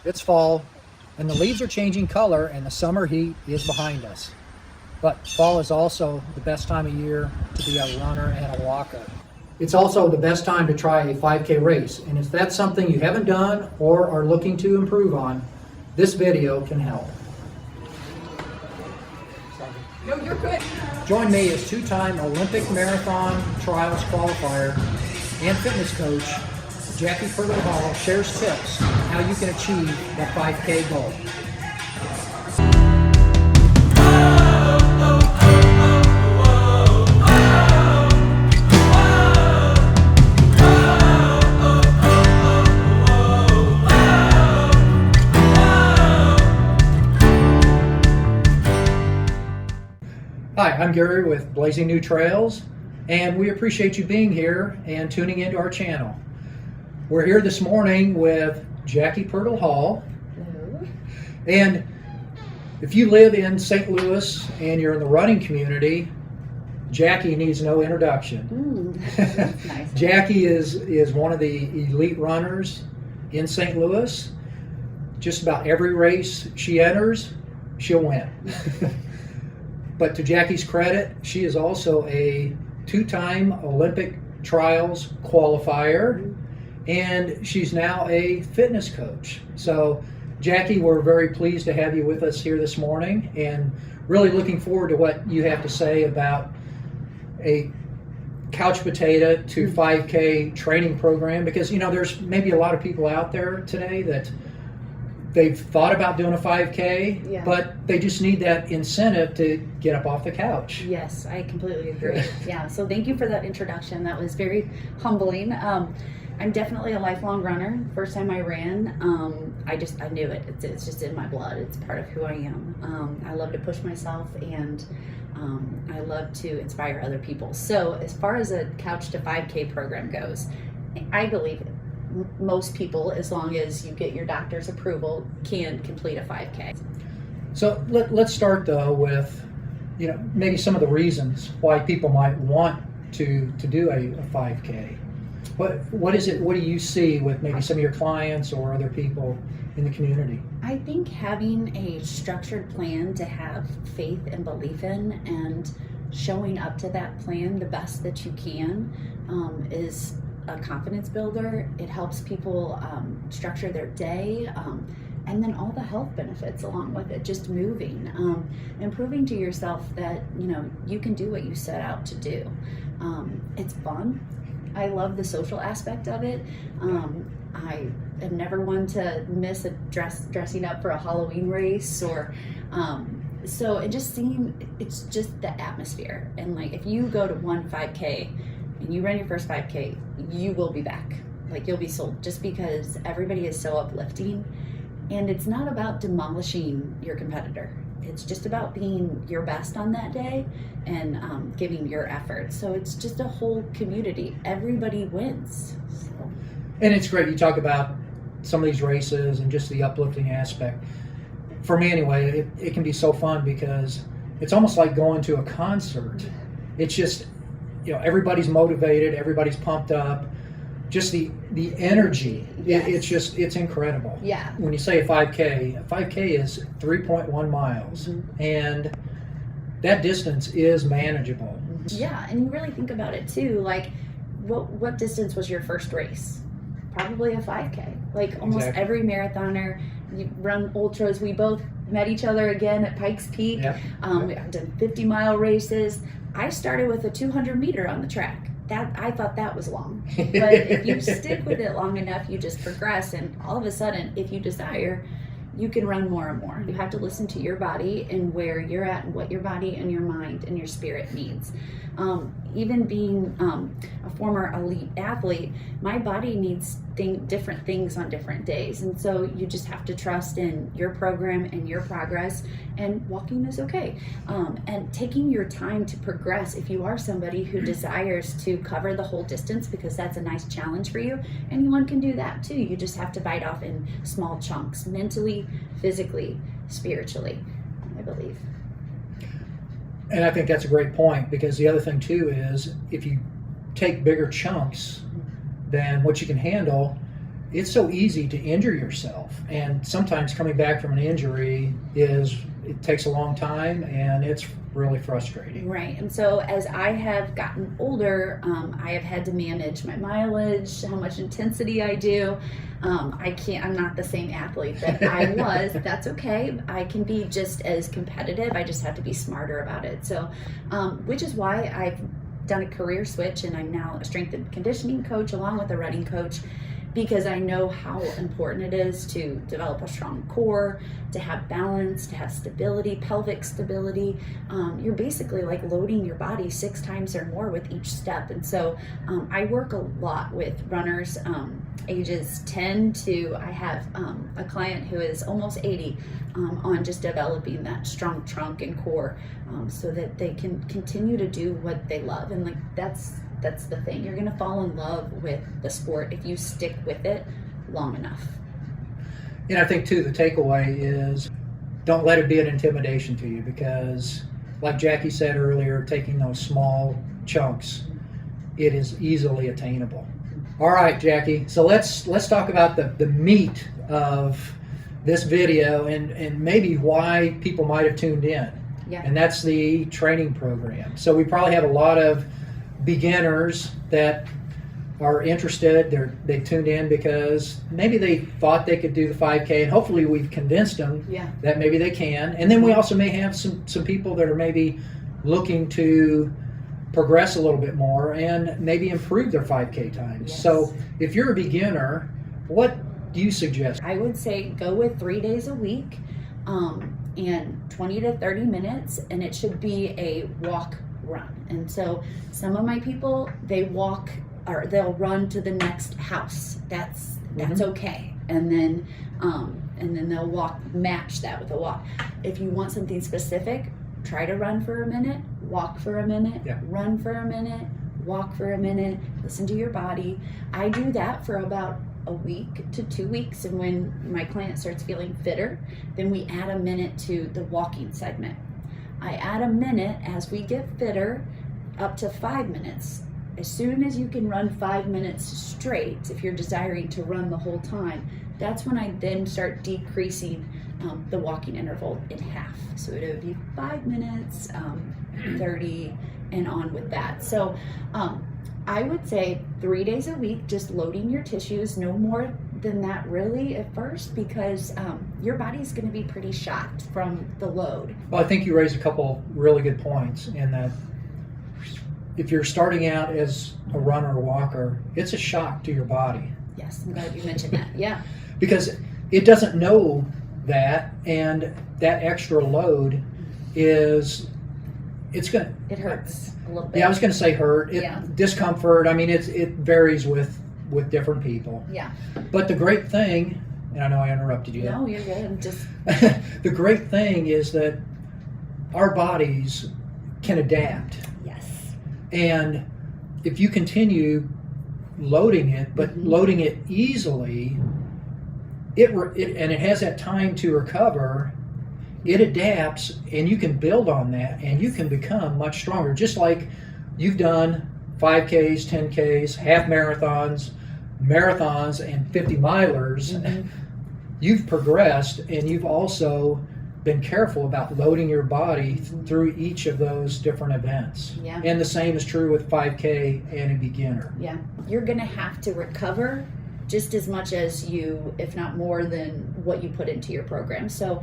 It's fall, and the leaves are changing color, and the summer heat is behind us. But fall is also the best time of year to be a runner and a walker. It's also the best time to try a 5K race, and if that's something you haven't done or are looking to improve on, this video can help. No, you're good. Join me as two-time Olympic Marathon Trials Qualifier and fitness coach Jackie Pirtle-Hall shares tips on how you can achieve that 5K goal. Hi, I'm Gary with Blazing New Trails, and we appreciate you being here and tuning into our channel. We're here this morning with Jackie Pirtle-Hall. Hello. And if you live in St. Louis and you're in the running community, Jackie needs no introduction. Nice. Jackie is one of the elite runners in St. Louis. Just about every race she enters, she'll win. But to Jackie's credit, she is also a two-time Olympic Trials Qualifier, and she's now a fitness coach. So, Jackie, we're very pleased to have you with us here this morning, and really looking forward to what you have to say about a couch potato to 5K training program, because, you know, there's maybe a lot of people out there today that they've thought about doing a 5K, Yeah. but they just need that incentive to get up off the couch. Yes, I completely agree. Yeah, so thank you for that introduction. That was very humbling. I'm definitely a lifelong runner. First time I ran, I knew it. It's just in my blood. It's part of who I am. I love to push myself, and I love to inspire other people. So as far as a couch to 5K program goes, I believe most people, as long as you get your doctor's approval, can complete a 5K. So let's start though with, you know, maybe some of the reasons why people might want to do a 5K. What is it? What do you see with maybe some of your clients or other people in the community? I think having a structured plan to have faith and belief in, and showing up to that plan the best that you can, is a confidence builder. It helps people structure their day, and then all the health benefits along with it, just moving, and proving to yourself that, you know, you can do what you set out to do. It's fun. I love the social aspect of it. I am never one to miss dressing up for a Halloween race, or so it just it's just the atmosphere. And like, if you go to one 5K and you run your first 5K, you will be back. Like, you'll be sold, just because everybody is so uplifting. And it's not about demolishing your competitor. It's just about being your best on that day and giving your effort. So it's just a whole community. Everybody wins. So. And it's great you talk about some of these races and just the uplifting aspect. For me anyway, it can be so fun because it's almost like going to a concert. It's just, you know, everybody's motivated, everybody's pumped up. Just the energy, Yes. it's incredible. Yeah. When you say a 5K is 3.1 miles, and that distance is manageable. Yeah, and you really think about it too. Like, what distance was your first race? Probably a 5K. Like, almost Exactly. every marathoner, you run ultras. We both met each other again at Pikes Peak. Yep. We've done 50-mile races. I started with a 200 meter on the track. I thought that was long. But if you stick with it long enough, you just progress, and all of a sudden, if you desire, you can run more and more. You have to listen to your body and where you're at and what your body and your mind and your spirit needs. Even being a former elite athlete, my body needs different things on different days. And so you just have to trust in your program and your progress, and walking is okay. And taking your time to progress. If you are somebody who desires to cover the whole distance, because that's a nice challenge for you, anyone can do that too. You just have to bite off in small chunks, mentally, physically, spiritually, I believe. And I think that's a great point, because the other thing too is, if you take bigger chunks than what you can handle, it's so easy to injure yourself. And sometimes coming back from an injury it takes a long time, and it's really frustrating. Right. And so as I have gotten older, I have had to manage my mileage, how much intensity I do. I'm not the same athlete that I was. That's okay. I can be just as competitive. I just have to be smarter about it. So, which is why I've done a career switch, and I'm now a strength and conditioning coach along with a running coach, because I know how important it is to develop a strong core, to have balance, to have stability, pelvic stability. You're basically like loading your body 6 times or more with each step. And so I work a lot with runners ages 10 to, I have a client who is almost 80 on just developing that strong trunk and core so that they can continue to do what they love. And like that's the thing. You're going to fall in love with the sport if you stick with it long enough. And I think, too, the takeaway is don't let it be an intimidation to you, because, like Jackie said earlier, taking those small chunks, it is easily attainable. All right, Jackie, so let's talk about the meat of this video and maybe why people might have tuned in. Yeah. And that's the training program. So we probably have a lot of beginners that are interested. They tuned in because maybe they thought they could do the 5K, and hopefully we've convinced them that maybe they can. And then we also may have some people that are maybe looking to progress a little bit more and maybe improve their 5K times. Yes. So if you're a beginner, what do you suggest? I would say go with 3 days a week and 20 to 30 minutes, and it should be a walk run. And so some of my people, they walk or they'll run to the next house. That's okay. And then they'll match that with a walk. If you want something specific, try to run for a minute, walk for a minute, run for a minute, walk for a minute, listen to your body. I do that for about a week to 2 weeks, and when my client starts feeling fitter, then we add a minute to the walking segment. I add a minute as we get fitter, up to 5 minutes. As soon as you can run 5 minutes straight, if you're desiring to run the whole time, that's when I then start decreasing the walking interval in half. So it would be 5 minutes, 30, and on with that. So I would say 3 days a week, just loading your tissues, no more than that really at first, because your body's going to be pretty shocked from the load. Well, I think you raised a couple really good points in that if you're starting out as a runner or walker, it's a shock to your body. Yes, I'm glad you mentioned that. Yeah. Because it doesn't know that, and that extra load it hurts a little bit. Yeah, I was going to say hurt. Discomfort. I mean, it varies with different people. Yeah. But the great thing, and I know I interrupted you. No, you're good. The great thing is that our bodies can adapt. Yes. And if you continue loading it, but loading it easily, it has that time to recover. It adapts, and you can build on that, and you can become much stronger. Just like you've done 5Ks, 10Ks, half marathons, and 50 milers. You've progressed, and you've also been careful about loading your body through each of those different events. Yeah. And the same is true with 5K and a beginner. Yeah. You're going to have to recover just as much as you, if not more than what you put into your program. So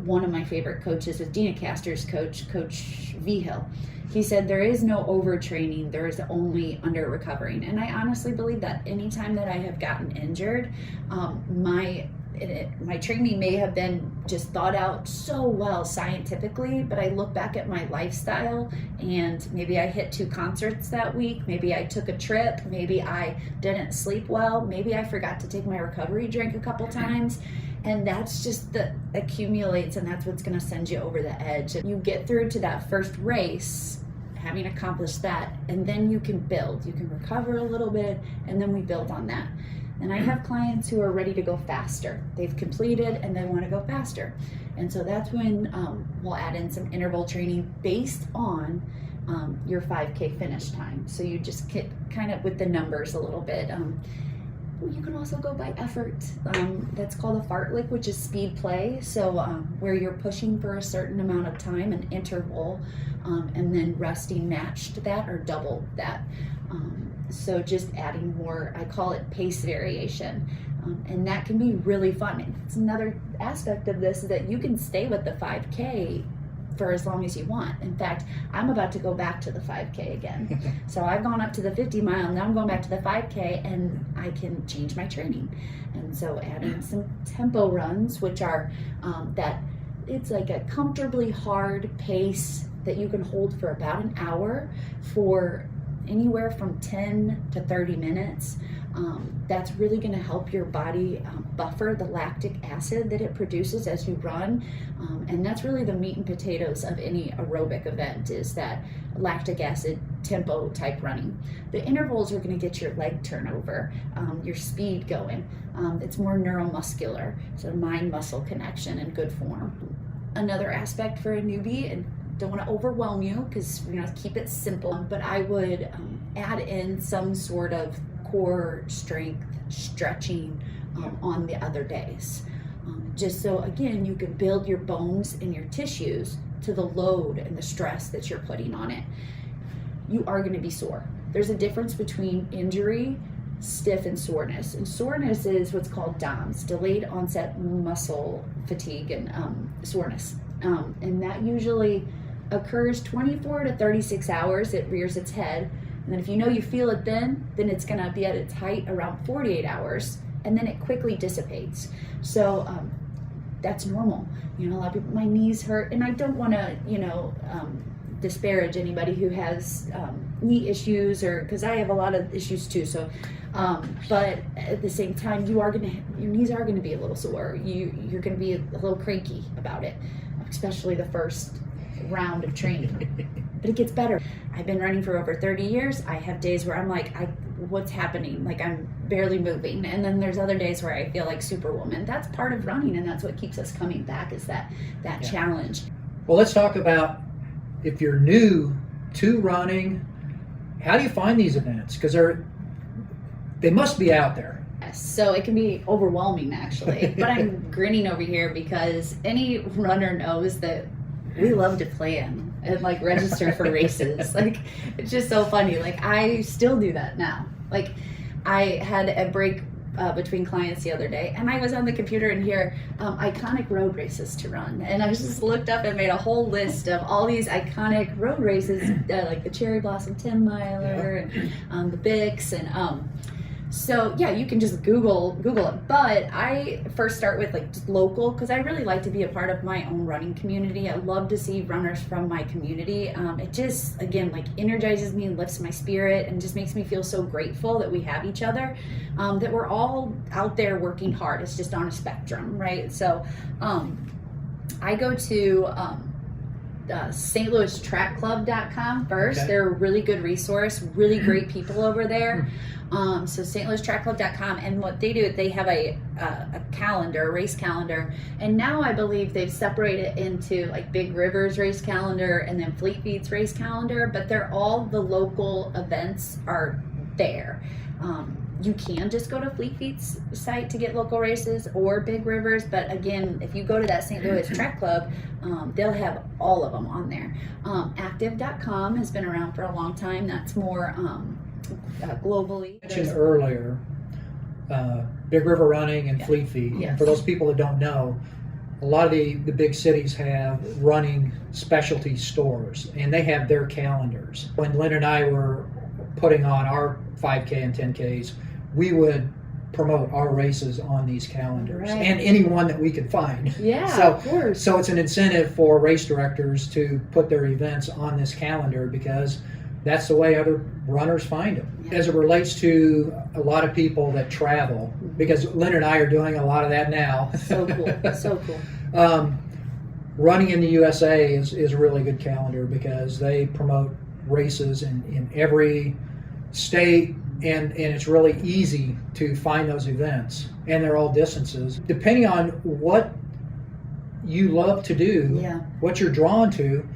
one of my favorite coaches is Dina Castor's coach, Coach V. Hill. He said there is no overtraining, there is only under recovering. And I honestly believe that. Anytime that I have gotten injured, my training may have been just thought out so well scientifically, but I look back at my lifestyle, and maybe I hit 2 concerts that week, maybe I took a trip, maybe I didn't sleep well, maybe I forgot to take my recovery drink a couple times, and that's just that accumulates, and that's what's going to send you over the edge. You get through to that first race having accomplished that, and then you can build, you can recover a little bit, and then we build on that. And I have clients who are ready to go faster. They've completed and they want to go faster. And so that's when we'll add in some interval training based on your 5K finish time. So you just get kind of with the numbers a little bit. You can also go by effort. That's called a fartlek, which is speed play. So where you're pushing for a certain amount of time, an interval, and then resting matched that or double that. So just adding more, I call it pace variation. And that can be really fun. It's another aspect of this that you can stay with the 5K for as long as you want. In fact, I'm about to go back to the 5K again. So I've gone up to the 50 mile, now I'm going back to the 5K, and I can change my training. And so adding some tempo runs, which are that it's like a comfortably hard pace that you can hold for about an hour for anywhere from 10 to 30 minutes. That's really going to help your body buffer the lactic acid that it produces as you run. And that's really the meat and potatoes of any aerobic event, is that lactic acid tempo type running. The intervals are going to get your leg turnover, your speed going. It's more neuromuscular, so mind-muscle connection in good form. Another aspect for a newbie, and don't want to overwhelm you because we're going to keep it simple, but I would add in some sort of core strength stretching on the other days. Just so, again, you can build your bones and your tissues to the load and the stress that you're putting on it. You are going to be sore. There's a difference between injury, stiff, and soreness. And soreness is what's called DOMS, delayed onset muscle fatigue and soreness. And that usually occurs 24 to 36 hours. It rears its head. And then if you know you feel it then it's going to be at its height around 48 hours. And then it quickly dissipates. So that's normal. You know, a lot of people, my knees hurt. And I don't want to, disparage anybody who has knee issues, or because I have a lot of issues too. So, but at the same time, your knees are going to be a little sore. You're going to be a little cranky about it, especially the first round of training. But it gets better. I've been running for over 30 years. I have days where I'm like, what's happening? Like, I'm barely moving. And then there's other days where I feel like Superwoman. That's part of running, and that's what keeps us coming back, is that challenge. Well, let's talk about, if you're new to running, how do you find these events? Because they must be out there. So it can be overwhelming, actually. But I'm grinning over here because any runner knows that we love to plan and like register for races. Like, it's just so funny. Like, I still do that now. Like, I had a break between clients the other day, and I was on the computer and here iconic road races to run, and I just looked up and made a whole list of all these iconic road races, like the Cherry Blossom 10 miler and the Bix, and so yeah, you can just Google it. But I first start with like just local, because I really like to be a part of my own running community. I love to see runners from my community. It just, again, like energizes me and lifts my spirit and just makes me feel so grateful that we have each other, that we're all out there working hard. It's just on a spectrum, right? So I go to stlouistrackclub.com first. Okay. They're a really good resource, really great people over there. So stlouistrackclub.com, and what they do, they have a calendar, a race calendar, and now I believe they've separated into like Big River's race calendar and then Fleet Feet's race calendar, but they're all, the local events are there. You can just go to Fleet Feet's site to get local races, or Big Rivers, but again, if you go to that St. Louis Track Club, they'll have all of them on there. Active.com has been around for a long time. That's more globally. I mentioned earlier Big River Running and Fleet Feet. Yes. And for those people that don't know, a lot of the big cities have running specialty stores, and they have their calendars. When Lynn and I were putting on our 5K and 10Ks, we would promote our races on these calendars, right, and any one that we could find. Yeah, so, of course. So it's an incentive for race directors to put their events on this calendar, because that's the way other runners find them. Yeah. As it relates to a lot of people that travel, because Lynn and I are doing a lot of that now. So cool, so cool. Running in the USA is a really good calendar, because they promote races in every state, and it's really easy to find those events, and they're all distances. Depending on what you love to do, what you're drawn to,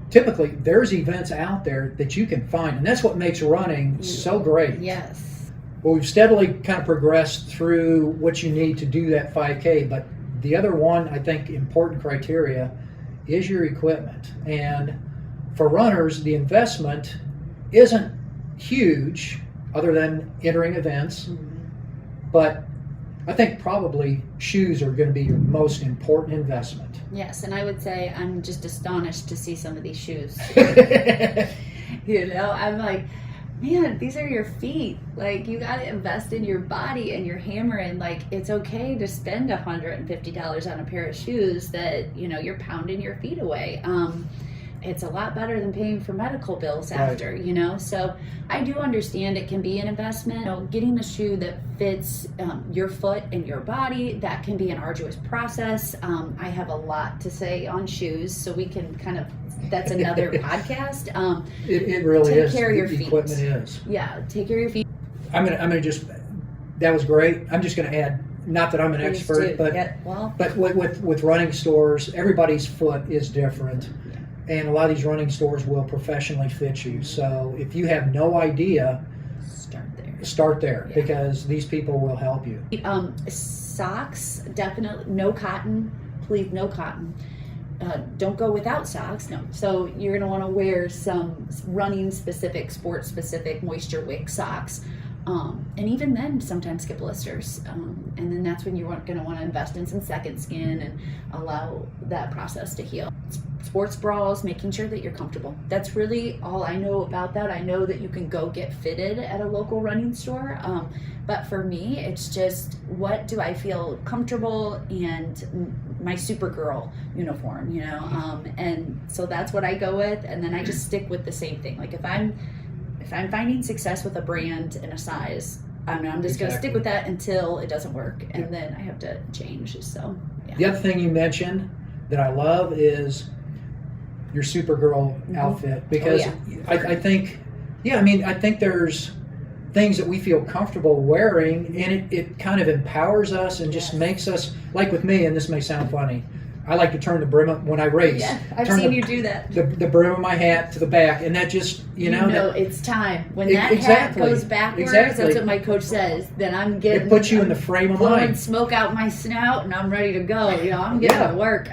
typically there's events out there that you can find, and that's what makes running so great. Yes. Well, we've steadily kind of progressed through what you need to do that 5K, but the other one, I think, important criteria is your equipment. And for runners, the investment isn't huge other than entering events, but I think probably shoes are going to be your most important investment. Yes, and I would say I'm just astonished to see some of these shoes. I'm like, man, these are your feet. Like, you got to invest in your body and your hammer. And like, it's okay to spend $150 on a pair of shoes that, you're pounding your feet away. It's a lot better than paying for medical bills after, So I do understand it can be an investment. Getting a shoe that fits your foot and your body, that can be an arduous process. I have a lot to say on shoes, so we can that's another podcast. It really is. Take care of your feet. Equipment is. Yeah, take care of your feet. I'm gonna just, that was great. I'm just gonna add, not that I'm an expert, but with running stores, everybody's foot is different. And a lot of these running stores will professionally fit you. So if you have no idea, start there because these people will help you. Socks, definitely no cotton. Please, no cotton. Don't go without socks. No. So you're going to want to wear some running specific, sport specific, moisture wick socks. And even then, sometimes get blisters. And then that's when you're going to want to invest in some second skin and allow that process to heal. Sports bras, making sure that you're comfortable. That's really all I know about that. I know that you can go get fitted at a local running store. But for me, it's just, what do I feel comfortable and my Supergirl uniform, and so that's what I go with. And then I just stick with the same thing. Like if I'm finding success with a brand and a size, I'm just going to stick with that until it doesn't work, and then I have to change. So yeah. The other thing you mentioned that I love is your Supergirl outfit, because I think there's things that we feel comfortable wearing, and it kind of empowers us and just makes us, like with me, and this may sound funny, I like to turn the brim when I race. Yeah, I've seen you do that. The brim of my hat to the back, and that just, it's time. When that hat goes backwards, that's what my coach says, then I'm getting... It puts you in the frame of mind. Smoke out my snout, and I'm ready to go. I'm getting to work.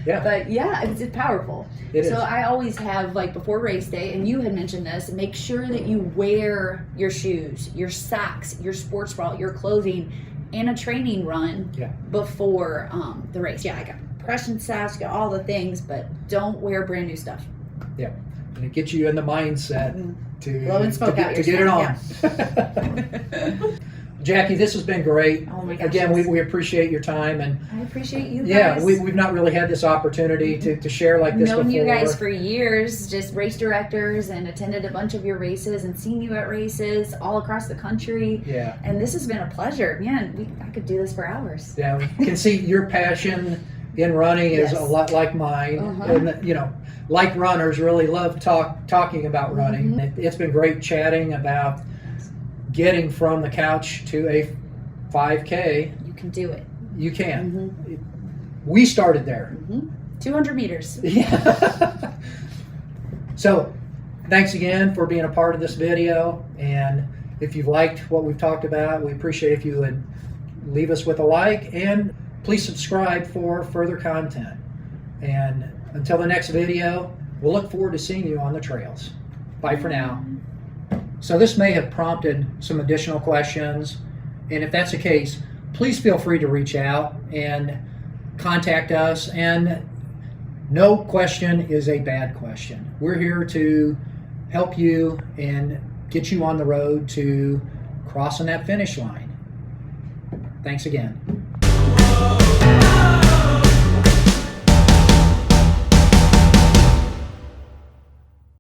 But yeah, it's powerful. It is. I always have, like, before race day, and you had mentioned this, make sure that you wear your shoes, your socks, your sports bra, your clothing in a training run before the race. Yeah, I got compression socks, got all the things, but don't wear brand new stuff. Yeah, and it gets you in the mindset to blow and smoke out to get it on. Yeah. Jackie, this has been great. Oh my gosh, again, we appreciate your time, and I appreciate you guys. Yeah, we've not really had this opportunity to share like this before. Known you guys for years, just race directors, and attended a bunch of your races and seen you at races all across the country. Yeah, and this has been a pleasure. Man, I could do this for hours. Yeah, we can see your passion in running is a lot like mine, and like runners really love talking about running. It's been great chatting about getting from the couch to a 5K. You can do it. You can. We started there. 200 meters. Yeah. So thanks again for being a part of this video, and if you've liked what we've talked about, we appreciate if you would leave us with a like, and please subscribe for further content. And until the next video, we'll look forward to seeing you on the trails. Bye for now. So this may have prompted some additional questions, and if that's the case, please feel free to reach out and contact us. And no question is a bad question. We're here to help you and get you on the road to crossing that finish line. Thanks again.